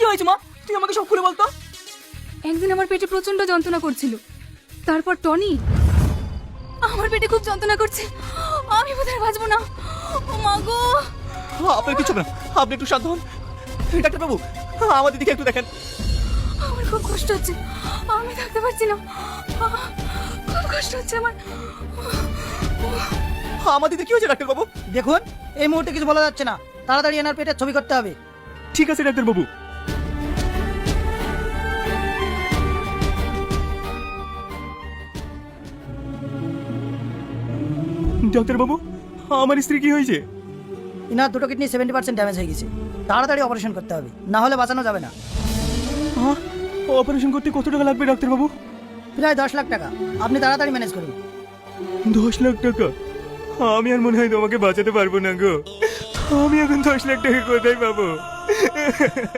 কি হয়েছে মা? তুই আমাকে সব খুলে বলতো। একদিন আমার পেটে প্রচন্ড যন্ত্রণা করছিল, তারপর টনি আমার পেটে খুব যন্ত্রণা করছে, আমি বোধহয় বাঁচবো না। ও মা গো! আপনার কিছু না, আপনি একটু শান্ত হন। ডাক্তার বাবু, আমার দিদিকে একটু দেখেন। আমার খুব কষ্ট হচ্ছে, আমি থাকতে পারছি না, খুব কষ্ট হচ্ছে আমার। আমার দিদি কি হয়েছে ডাক্তার বাবু? দেখুন, এই মুহূর্তে কিছু বলা যাচ্ছে না, তাড়াতাড়ি এনার পেটের ছবি করতে হবে। ঠিক আছে ডাক্তার বাবু। ডাক্তার বাবু, আমার স্ত্রী কি হয়েছে? ইনার দুটো কিডনি 70% ড্যামেজ হয়ে গেছে, তাড়াতাড়ি অপারেশন করতে হবে, না হলে বাঁচানো যাবে না। অপারেশন করতে কত টাকা লাগবে ডাক্তার বাবু? প্রায় 10 লাখ টাকা, আপনি তাড়াতাড়ি ম্যানেজ করুন। 10 লাখ টাকা? আমি আর মনে হয় তোমাকে বাঁচাতে পারবো না গো। আমি এখন 10 লাখ টাকা কোথায় পাবো?